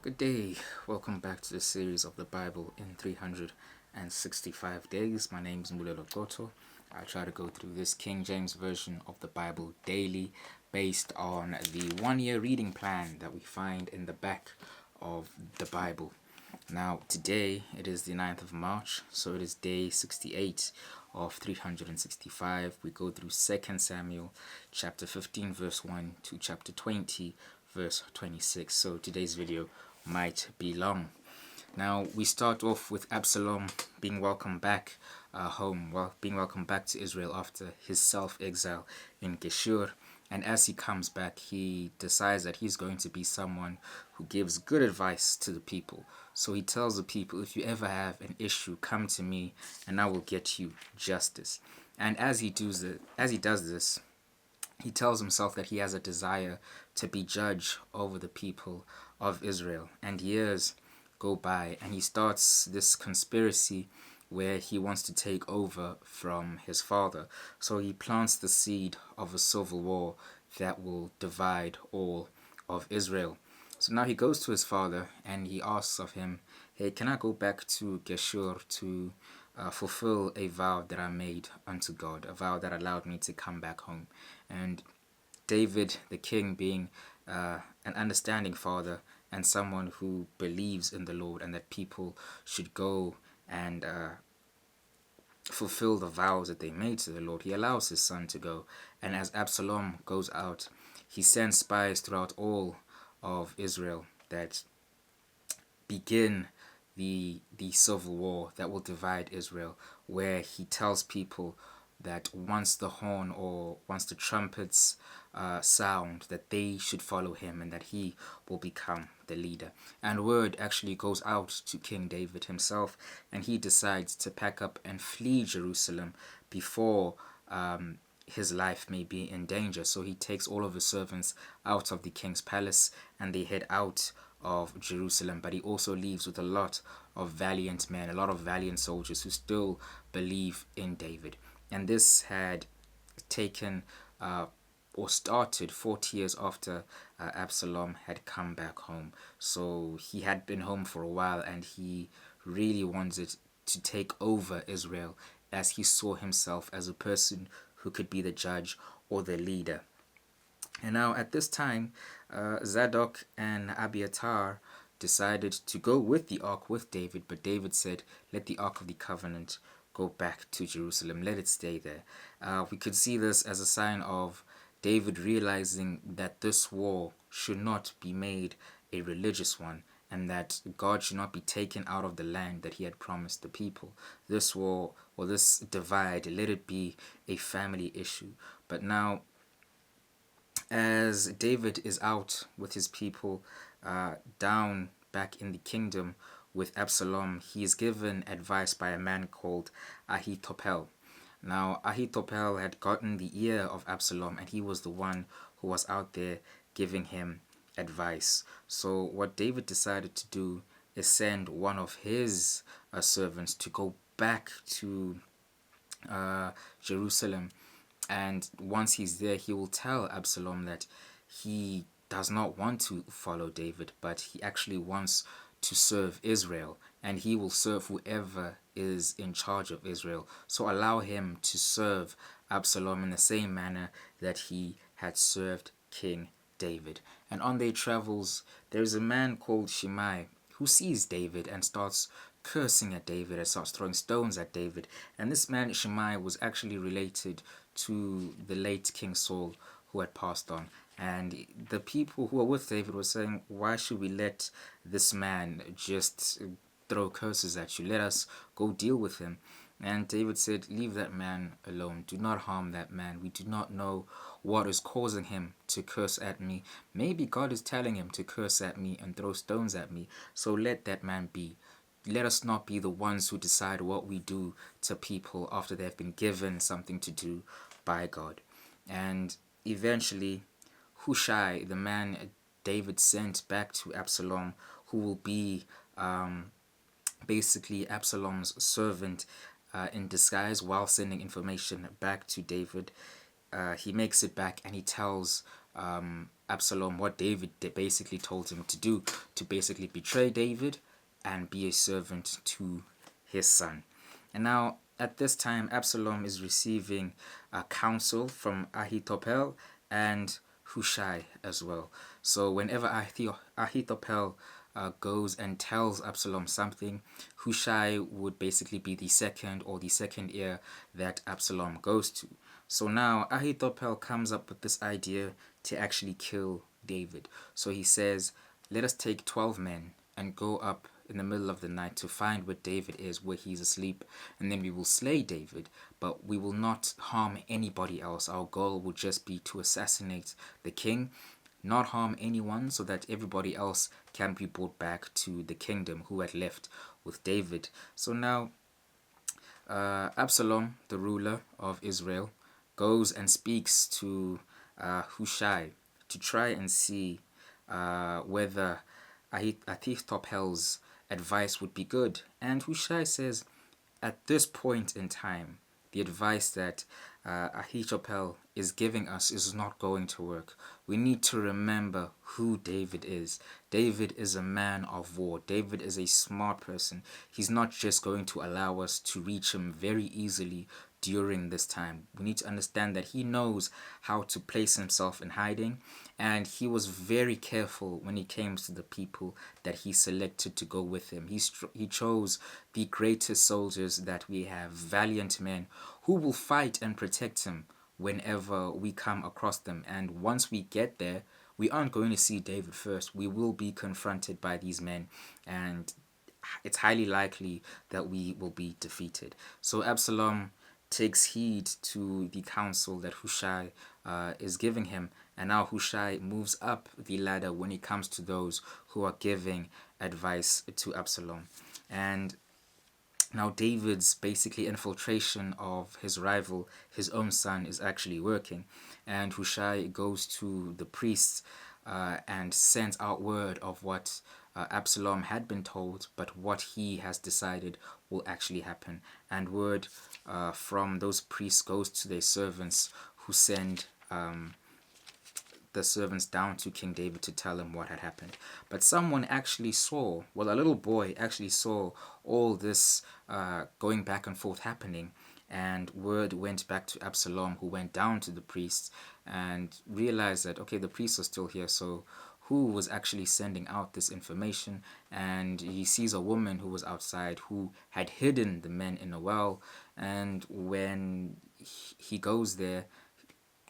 Good day. Welcome back to the series of the Bible in 365 days. My name is Mulelo Toto. I try to go through this King James Version of the Bible daily based on the 1 year reading plan that we find in the back of the Bible. Now, today it is the 9th of March, so it is day 68 of 365. We go through 2 Samuel chapter 15 verse 1 to chapter 20 verse 26. So today's video might be long. Now we start off with Absalom being welcomed back home, being welcomed back to Israel after his self-exile in Geshur. And as he comes back, he decides that he's going to be someone who gives good advice to the people. So he tells the people, if you ever have an issue, come to me and I will get you justice. And as he does this, he tells himself that he has a desire to be judge over the people of Israel. And years go by and he starts this conspiracy where he wants to take over from his father. So he plants the seed of a civil war that will divide all of Israel. So now he goes to his father and he asks of him, hey, can I go back to Geshur to fulfill a vow that I made unto God, a vow that allowed me to come back home? And David, the king, being an understanding father and someone who believes in the Lord and that people should go and fulfill the vows that they made to the Lord, he allows his son to go. And as Absalom goes out, he sends spies throughout all of Israel that begin the civil war that will divide Israel, where he tells people that once the horn or once the trumpets sound, that they should follow him and that he will become the leader. And word actually goes out to King David himself, and he decides to pack up and flee Jerusalem before his life may be in danger. So he takes all of his servants out of the king's palace and they head out of Jerusalem. But he also leaves with a lot of valiant men, a lot of valiant soldiers who still believe in David. And this had taken or started 40 years after Absalom had come back home. So he had been home for a while and he really wanted to take over Israel, as he saw himself as a person who could be the judge or the leader. And now at this time, Zadok and Abiathar decided to go with the ark with David, but David said, let the ark of the covenant go back to Jerusalem, let it stay there. We could see this as a sign of David realizing that this war should not be made a religious one, and that God should not be taken out of the land that he had promised the people. This war or this divide, let it be a family issue. But now, as David is out with his people down back in the kingdom with Absalom, he is given advice by a man called Ahithophel. Now, Ahithophel had gotten the ear of Absalom, and he was the one who was out there giving him advice. So what David decided to do is send one of his servants to go back to Jerusalem. And once he's there, he will tell Absalom that he does not want to follow David, but he actually wants to serve Israel, and he will serve whoever is in charge of Israel. So allow him to serve Absalom in the same manner that he had served King David. And on their travels, there is a man called Shimei who sees David and starts cursing at David and starts throwing stones at David. And this man Shimei was actually related to the late King Saul, who had passed on. And the people who were with David were saying, why should we let this man just throw curses at you? Let us go deal with him. And David said, leave that man alone. Do not harm that man. We do not know what is causing him to curse at me. Maybe God is telling him to curse at me and throw stones at me. So let that man be. Let us not be the ones who decide what we do to people after they have been given something to do by God. And eventually, Hushai, the man David sent back to Absalom, who will be basically Absalom's servant in disguise while sending information back to David, he makes it back and he tells Absalom what David basically told him to do, to basically betray David and be a servant to his son. And now at this time, Absalom is receiving counsel from Ahithophel and Hushai as well. So whenever Ahithophel goes and tells Absalom something, Hushai would basically be the second ear that Absalom goes to. So now Ahithophel comes up with this idea to actually kill David. So he says, let us take 12 men and go up in the middle of the night to find where David is, where he's asleep, and then we will slay David, but we will not harm anybody else. Our goal will just be to assassinate the king, not harm anyone, so that everybody else can be brought back to the kingdom who had left with David. So now Absalom, the ruler of Israel, goes and speaks to Hushai to try and see whether Ahithophel's advice would be good. And Hushai says, at this point in time, the advice that Ahithophel is giving us is not going to work. We need to remember who David is. David is a man of war. David is a smart person. He's not just going to allow us to reach him very easily during this time. We need to understand that he knows how to place himself in hiding, and he was very careful when it came to the people that he selected to go with him. He chose the greatest soldiers that we have, valiant men who will fight and protect him whenever we come across them. And once we get there, we aren't going to see David first. We will be confronted by these men, and it's highly likely that we will be defeated. So Absalom takes heed to the counsel that Hushai is giving him, and now Hushai moves up the ladder when it comes to those who are giving advice to Absalom. And now David's basically infiltration of his rival, his own son, is actually working. And Hushai goes to the priests and sends out word of what Absalom had been told, but what he has decided will actually happen. And word from those priests goes to their servants, who send the servants down to King David to tell him what had happened. But someone actually saw, well, a little boy actually saw all this going back and forth happening, and word went back to Absalom, who went down to the priests and realized that, okay, the priests are still here, so who was actually sending out this information? And he sees a woman who was outside who had hidden the men in a well, and when he goes there,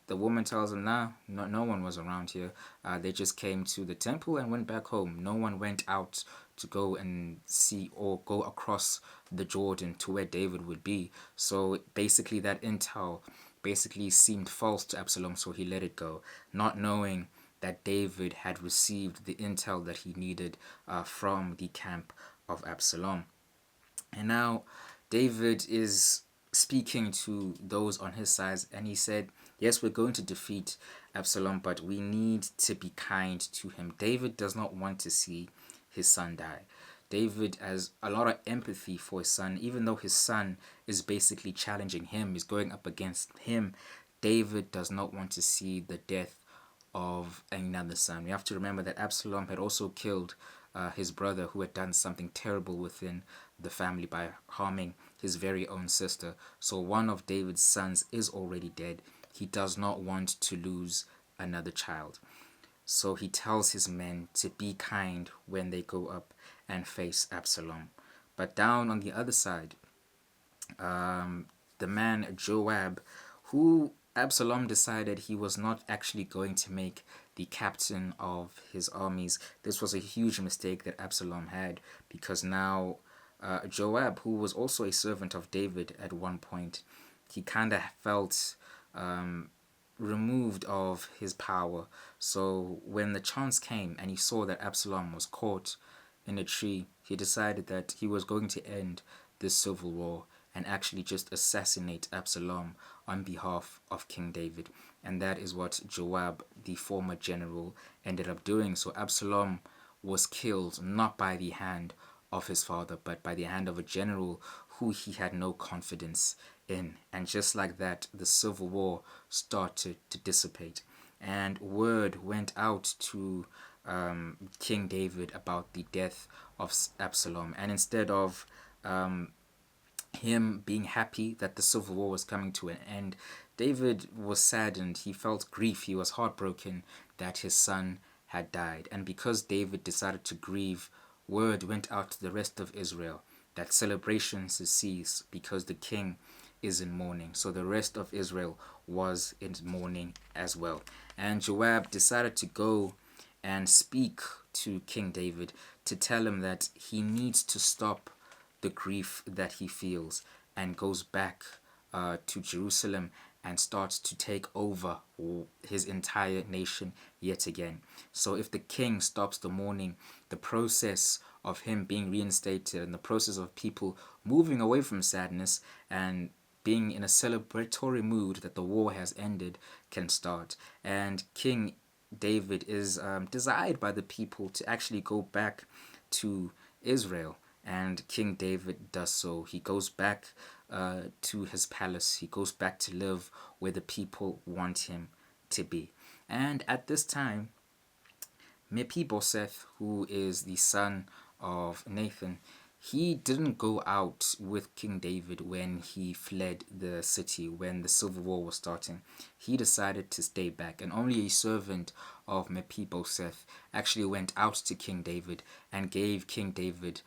the woman tells him, nah, no one was around here. They just came to the temple and went back home. No one went out to go and see or go across the Jordan to where David would be. So basically that intel basically seemed false to Absalom, so he let it go, not knowing that David had received the intel that he needed from the camp of Absalom. And now David is speaking to those on his side, and he said, yes, we're going to defeat Absalom, but we need to be kind to him. David does not want to see his son die. David has a lot of empathy for his son, even though his son is basically challenging him, is going up against him. David does not want to see the death of another son. We have to remember that Absalom had also killed his brother, who had done something terrible within the family by harming his very own sister. So one of David's sons is already dead. He does not want to lose another child. So he tells his men to be kind when they go up and face Absalom. But down on the other side, the man Joab, who Absalom decided he was not actually going to make the captain of his armies. This was a huge mistake that Absalom had, because now Joab, who was also a servant of David at one point, he kind of felt removed of his power. So when the chance came and he saw that Absalom was caught in a tree, he decided that he was going to end this civil war and actually just assassinate Absalom on behalf of King David. And that is what Joab, the former general, ended up doing. So Absalom was killed not by the hand of his father, but by the hand of a general who he had no confidence in. And just like that, the civil war started to dissipate. and word went out to King David about the death of Absalom. And instead of him being happy that the civil war was coming to an end, David was saddened. He felt grief. He was heartbroken that his son had died. And because David decided to grieve, word went out to the rest of Israel that celebrations cease because the king is in mourning. So the rest of Israel was in mourning as well. And Joab decided to go and speak to King David to tell him that he needs to stop the grief that he feels and goes back to Jerusalem and starts to take over his entire nation yet again. So if the king stops the mourning, the process of him being reinstated and the process of people moving away from sadness and being in a celebratory mood that the war has ended can start. And King David is desired by the people to actually go back to Israel. And King David does so. He goes back to his palace. He goes back to live where the people want him to be. And at this time, Mephibosheth, who is the son of Nathan, he didn't go out with King David when he fled the city, when the civil war was starting. He decided to stay back, and only a servant of Mephibosheth actually went out to King David and gave King David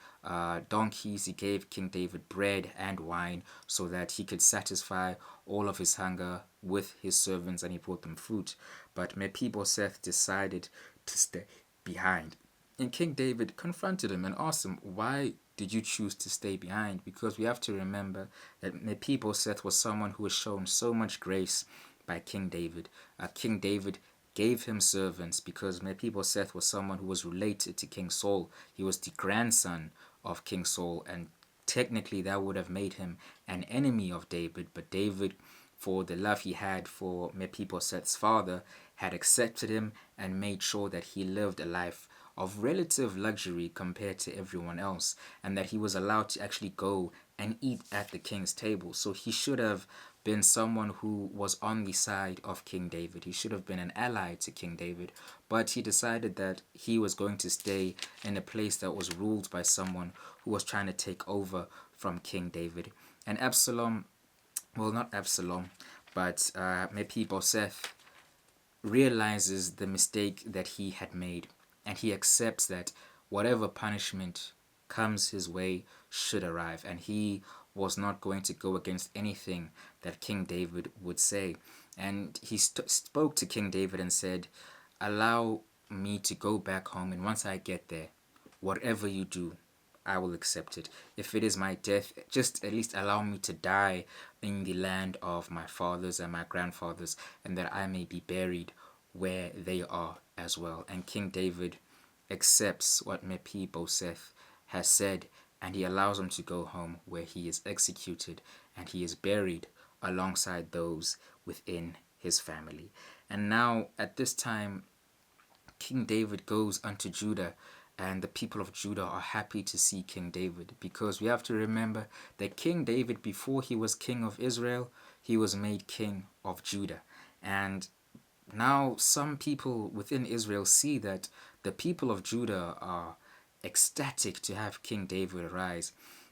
donkeys. He gave King David bread and wine so that he could satisfy all of his hunger with his servants, and he brought them fruit. But Mephibosheth decided to stay behind. And King David confronted him and asked him, why did you choose to stay behind? Because we have to remember that Mephibosheth was someone who was shown so much grace by King David. King David gave him servants because Mephibosheth was someone who was related to King Saul. He was the grandson of King Saul, and technically that would have made him an enemy of David. But David, for the love he had for Mephibosheth's father, had accepted him and made sure that he lived a life of relative luxury compared to everyone else, and that he was allowed to actually go and eat at the king's table. So he should have been someone who was on the side of King David. He should have been an ally to King David, but he decided that he was going to stay in a place that was ruled by someone who was trying to take over from King David. And Absalom, well, not Absalom, but Mephibosheth realizes the mistake that he had made, and he accepts that whatever punishment comes his way should arrive, and he was not going to go against anything that King David would say. And he spoke to King David and said, allow me to go back home, and once I get there, whatever you do, I will accept it. If it is my death, just at least allow me to die in the land of my fathers and my grandfathers, and that I may be buried where they are as well. And King David accepts what Mephibosheth has said, and he allows him to go home, where he is executed and he is buried alongside those within his family. And now at this time, King David goes unto Judah, and the people of Judah are happy to see King David, because we have to remember that King David, before he was king of Israel, he was made king of Judah. And now some people within Israel see that the people of Judah are ecstatic to have King David arise.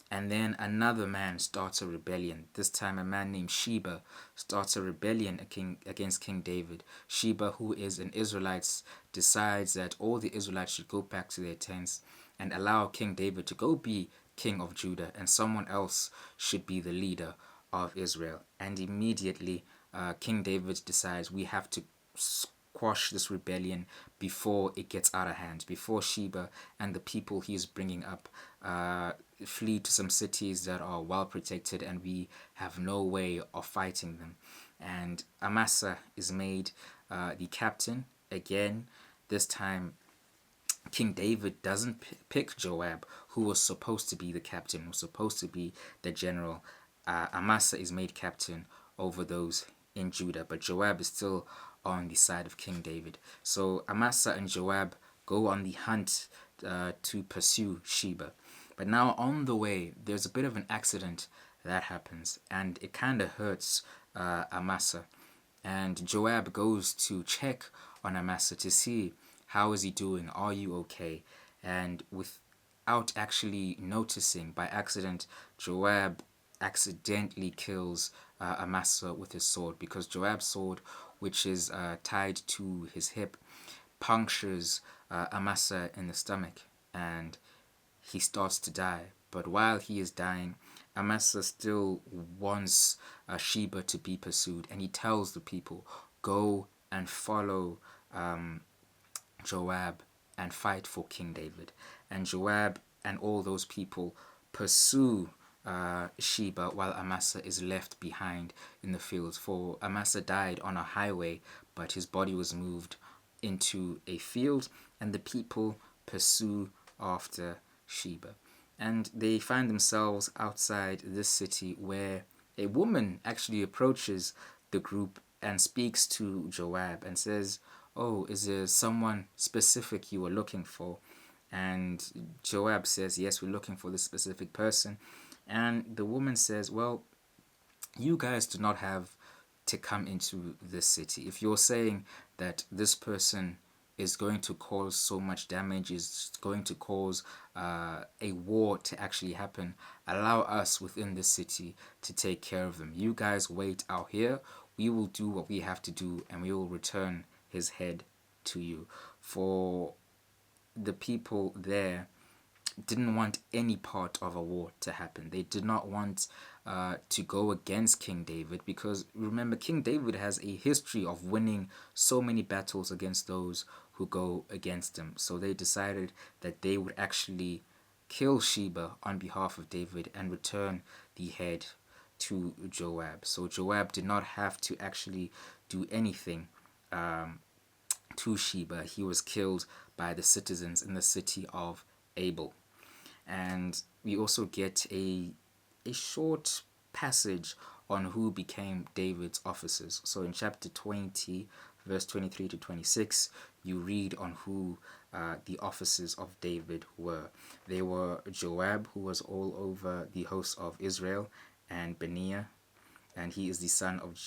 And then another man starts a rebellion. This time a man named Sheba starts a rebellion against King David. Sheba, who is an Israelite, decides that all the Israelites should go back to their tents and allow King David to go be king of Judah, and someone else should be the leader of Israel. And immediately King David decides, we have to quash this rebellion before it gets out of hand, before Sheba and the people he is bringing up flee to some cities that are well protected and we have no way of fighting them. And Amasa is made the captain again. This time King David doesn't pick Joab, who was supposed to be the captain, who was supposed to be the general. Amasa is made captain over those in Judah, but Joab is still on the side of King David. So Amasa and Joab go on the hunt to pursue Sheba. But now on the way, there's a bit of an accident that happens, and it kind of hurts Amasa. And Joab goes to check on Amasa to see how is he doing, are you okay? And without actually noticing, by accident, Joab accidentally kills Amasa with his sword, because Joab's sword, which is tied to his hip, punctures Amasa in the stomach, and he starts to die. But while he is dying, Amasa still wants Sheba to be pursued, and he tells the people, go and follow Joab and fight for King David. And Joab and all those people pursue Sheba, while Amasa is left behind in the fields. For Amasa died on a highway, but his body was moved into a field, and the people pursue after Sheba. And they find themselves outside this city, where a woman actually approaches the group and speaks to Joab and says, oh, is there someone specific you are looking for? And Joab says, yes, we're looking for this specific person. And the woman says, well, you guys do not have to come into this city. If you're saying that this person is going to cause so much damage, is going to cause a war to actually happen, allow us within the city to take care of them. You guys wait out here. We will do what we have to do, and we will return his head to you. For the people there didn't want any part of a war to happen. They did not want to go against King David, because remember, King David has a history of winning so many battles against those who go against him. So they decided that they would actually kill Sheba on behalf of David and return the head to Joab. So Joab did not have to actually do anything to Sheba. He was killed by the citizens in the city of Abel. And we also get a short passage on who became David's officers. So in chapter 20, verse 23 to 26, you read on who the officers of David were. They were Joab, who was all over the host of Israel, and Benaiah, and he is the son of,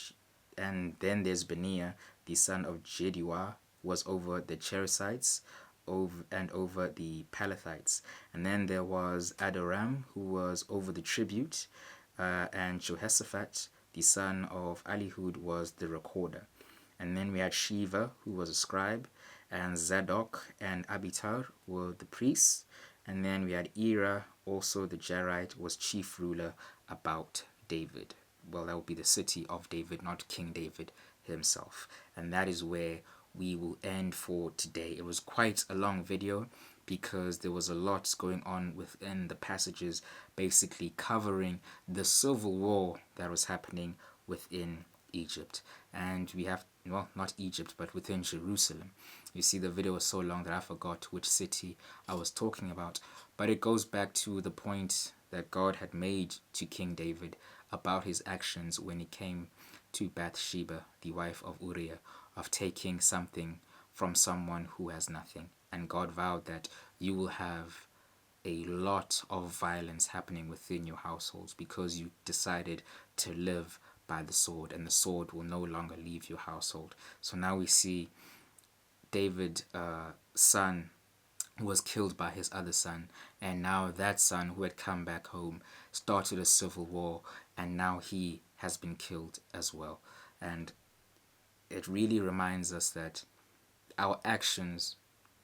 and then there's Benaiah, the son of Jeduah, was over the Cherethites, over the Palathites. And then there was Adoram, who was over the tribute, and Jehoshaphat, the son of Ahihud, was the recorder. And then we had Shiva, who was a scribe, and Zadok and Abiathar were the priests. And then we had Ira, also the Jarite, was chief ruler about David. Well, that would be the city of David, not King David himself. And that is where we will end for today. It was quite a long video because there was a lot going on within the passages, basically covering the civil war that was happening within Egypt. And we have, well, not Egypt, but within Jerusalem. You see, the video was so long that I forgot which city I was talking about. But it goes back to the point that God had made to King David about his actions when it came to Bathsheba, the wife of Uriah, of taking something from someone who has nothing. And God vowed that you will have a lot of violence happening within your households because you decided to live by the sword, and the sword will no longer leave your household. So now we see David's son was killed by his other son, and now that son who had come back home started a civil war, and now he has been killed as well. And it really reminds us that our actions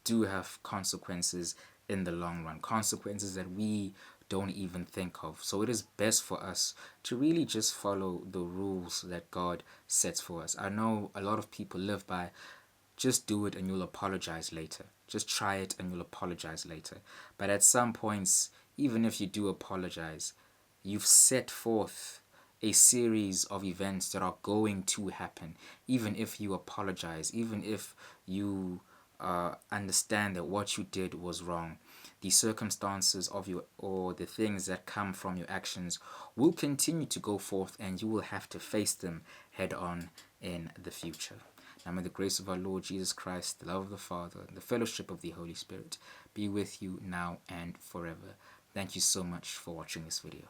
do have consequences in the long run, consequences that we don't even think of. So it is best for us to really just follow the rules that God sets for us. I know a lot of people live by just do it and you'll apologize later. Just try it and you'll apologize later. But at some points, even if you do apologize, you've set forth a series of events that are going to happen. Even if you apologize, even if you understand that what you did was wrong, the circumstances of you or the things that come from your actions will continue to go forth, and you will have to face them head on in the future. Now may the grace of our Lord Jesus Christ, the love of the Father, and the fellowship of the Holy Spirit be with you now and forever. Thank you so much for watching this video.